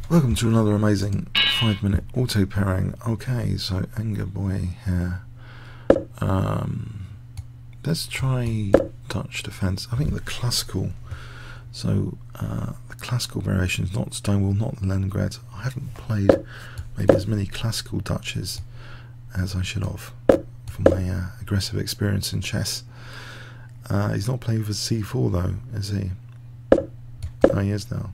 Welcome to another amazing 5-minute auto pairing. Okay, so Anger Boy here. Let's try Dutch defense. I think the classical. So the classical variation is not Stonewall, not the Leningrad. I haven't played maybe as many classical Dutches as I should have from my aggressive experience in chess. He's not playing for c4 though, is he? Oh, he is now.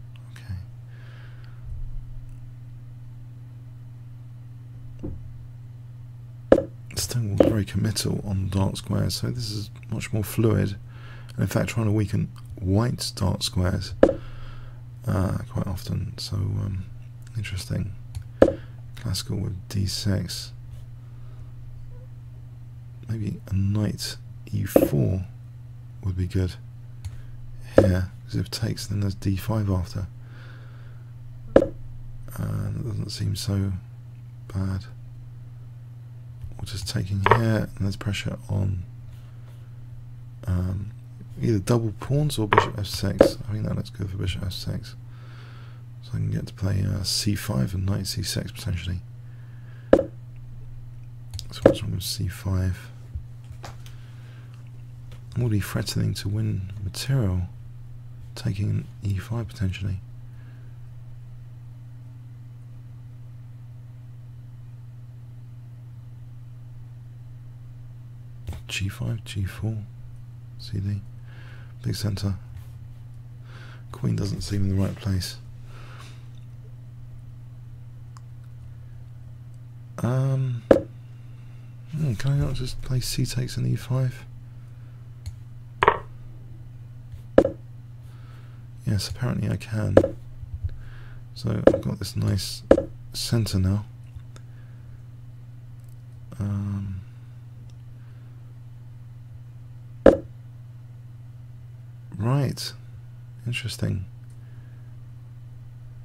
Stonewall's very committal on dark squares, so this is much more fluid, and in fact trying to weaken white dark squares quite often, so interesting. Classical with d6, maybe a knight e4 would be good here, because if it takes then there's d5 after. That doesn't seem so bad. Or just taking here, and there's pressure on either double pawns or bishop f6. I think that looks good for bishop f6. So I can get to play c5 and knight c6 potentially. So what's wrong with c5? I'm already threatening to win material, taking e5 potentially. g5, g4, cd, big centre. Queen doesn't seem in the right place. Can I not just play c takes and e5? Yes, apparently I can. So I've got this nice centre now. Right, interesting.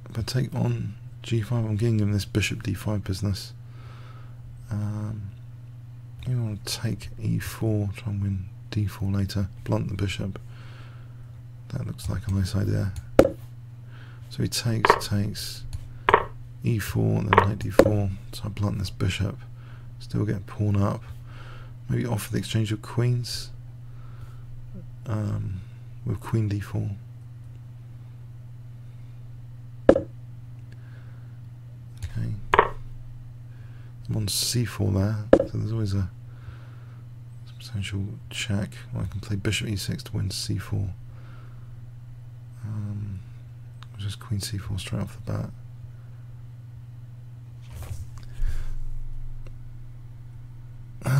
If I take on g5, I'm getting him this bishop d5 business. Maybe I want to take e4, try and win d4 later, blunt the bishop. That looks like a nice idea. So he takes, e4, and then knight d4, so I blunt this bishop, still get pawn up. Maybe offer the exchange of queens. With queen d4. Okay. I'm on c4 there, so there's always a potential check. Or I can play bishop e6 to win c4. Just queen c4 straight off the bat.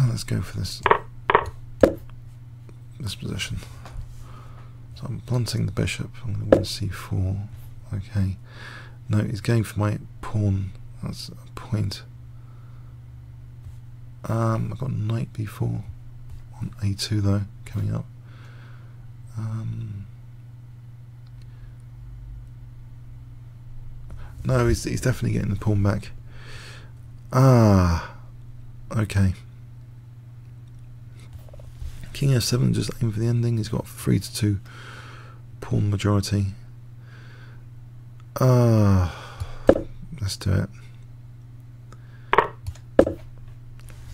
Let's go for this position. So I'm blunting the bishop. I'm going to win c4. Okay. No, he's going for my pawn. That's a point. I've got knight b4 on a2 though coming up. No, he's definitely getting the pawn back. Okay. King f7, just aim for the ending. He's got 3-2 pawn majority. Let's do it.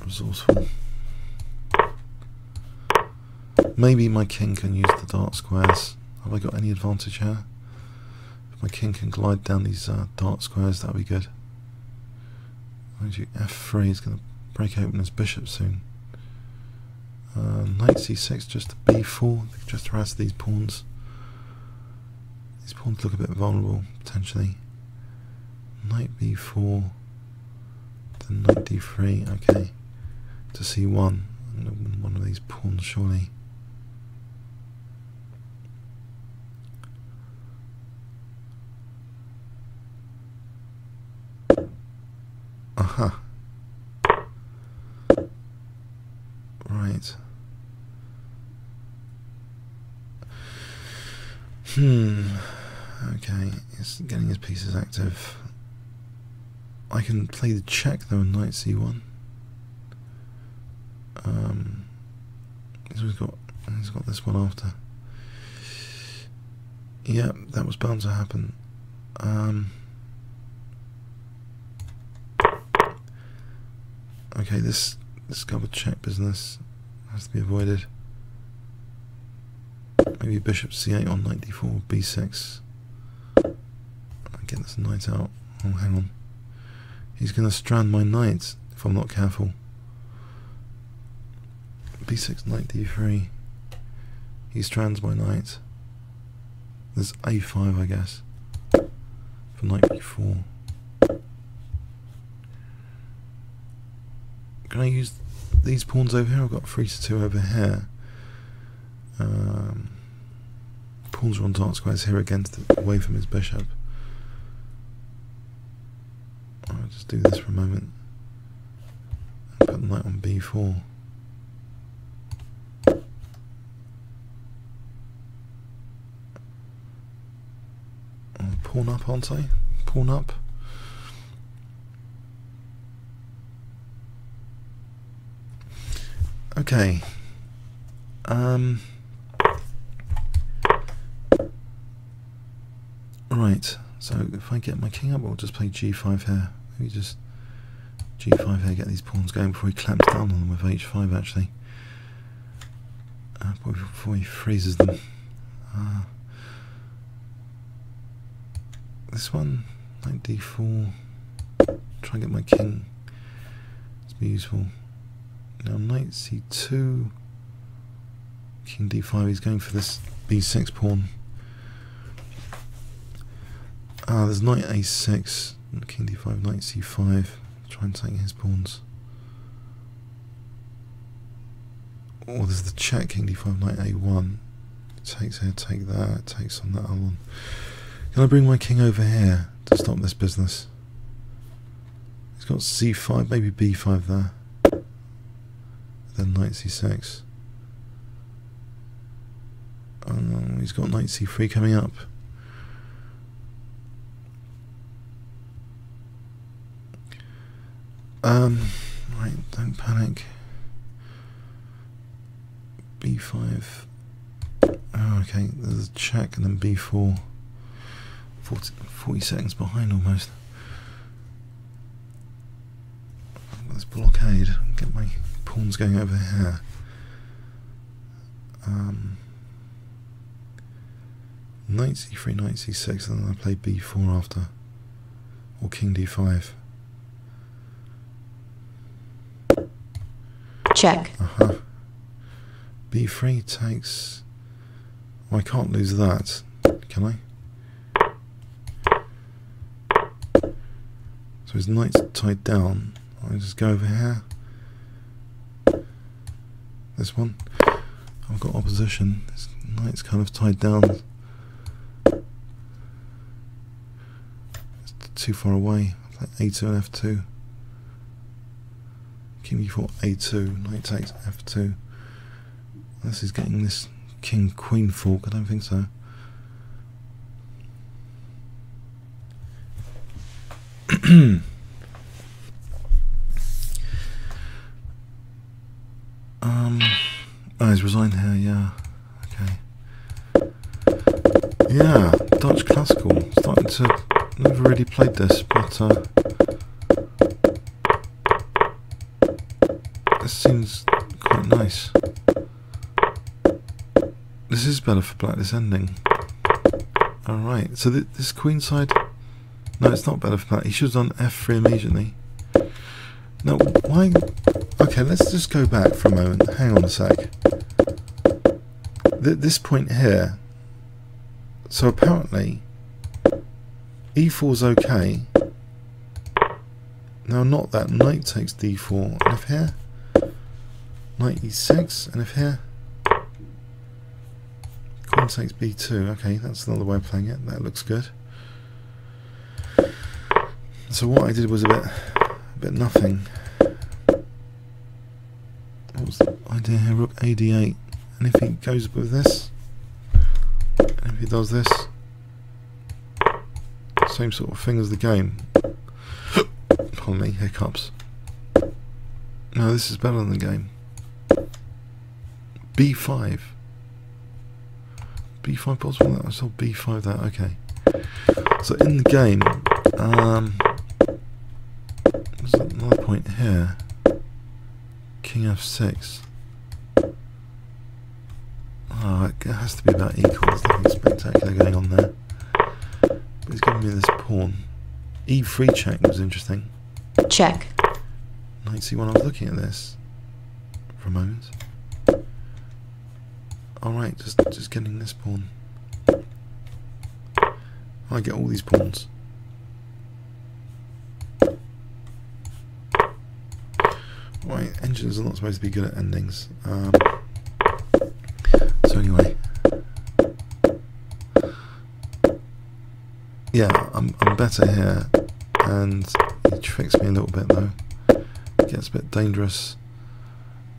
Resourceful. Maybe my king can use the dark squares. Have I got any advantage here? If my king can glide down these dark squares, that would be good. f3 is going to break open his bishop soon. Knight c6 just to b4, just harass these pawns. These pawns look a bit vulnerable, potentially. Knight b4, then knight d3, okay. To c1, I'm going to win one of these pawns surely. Aha. Right. Okay, he's getting his pieces active. I can play the check though in knight c1. He's got this one after. Yeah, that was bound to happen. Okay, this discovered check business has to be avoided. Maybe bishop c8 on knight d4, b6. Get this knight out. Oh, hang on. He's going to strand my knight if I'm not careful. b6, knight d3. He strands my knight. There's a5, I guess, for knight b4. Can I use these pawns over here? I've got 3 to 2 over here. Pawns are on dark squares here against it, away from his bishop. I'll just do this for a moment and put the knight on b4. Pawn up, aren't I? Pawn up. Okay. Right. So if I get my king up, I'll just play g5 here. Maybe just g5 here, get these pawns going before he clamps down on them with h5 actually. Before he freezes them. This one, knight d4. Try and get my king. It's be useful. Now knight c2. King d5. He's going for this b6 pawn. There's knight a6. King d5, knight c5. Try and take his pawns. Or there's the check. King d5, knight a1. Takes here, take that. Takes on that other one. Can I bring my king over here to stop this business? He's got c5, maybe b5 there. Then knight c6. Oh no, he's got knight c3 coming up. Right, don't panic. b5. Oh, okay, there's a check and then b4. 40 seconds behind almost. Let's blockade. Get my pawns going over here. Knight c3, knight c6, and then I play b4 after. Or king d5. Check. b3 takes... Oh, I can't lose that, can I? So his knight's tied down. I'll just go over here. This one. I've got opposition. His knight's kind of tied down. It's too far away. I'll play a2 and f2. King e4, a2. Knight takes f2. Unless he's getting this king-queen fork. I don't think so. Oh, he's resigned here, yeah. Okay. Yeah, Dutch classical. Starting to... Never really played this, but this seems quite nice. This is better for black, this ending. Alright, so this queen side... No, it's not better for black. He should have done f3 immediately. Now, why... Okay, let's just go back for a moment. Hang on a sec. This point here... So apparently... e4's okay. Now, not that. Knight takes d4. And if here... Knight e6. And if here... Queen takes b2. Okay, that's another way of playing it. That looks good. So what I did was a bit nothing. What was the idea here? Rook ad8. And if he goes with this, and if he does this, same sort of thing as the game. Pardon me, hiccups. No, this is better than the game. b5. b5 possible? I saw b5 there, okay. So in the game, there's another point here. king f6. Oh, it has to be about equal. There's nothing spectacular going on there. But he's giving me this pawn. e3 check was interesting. Check. Knight c1. I was looking at this for a moment. Alright, just getting this pawn. I get all these pawns. Right, engines are not supposed to be good at endings. So anyway, yeah, I'm better here, and he tricks me a little bit though. It gets a bit dangerous.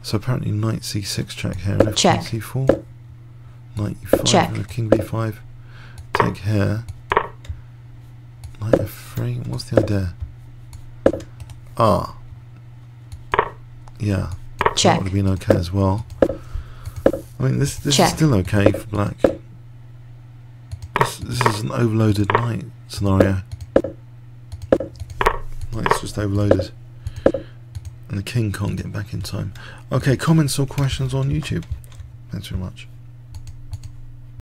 So apparently knight c6 check here, and check. c4, knight e5, check. And king b5, take here, knight f3. What's the idea? Ah, yeah, check. That would have been okay as well. I mean, this is still okay for black. This is an overloaded knight scenario. Knight's just overloaded, and the king can't get back in time. Okay, comments or questions on YouTube? Thanks very much.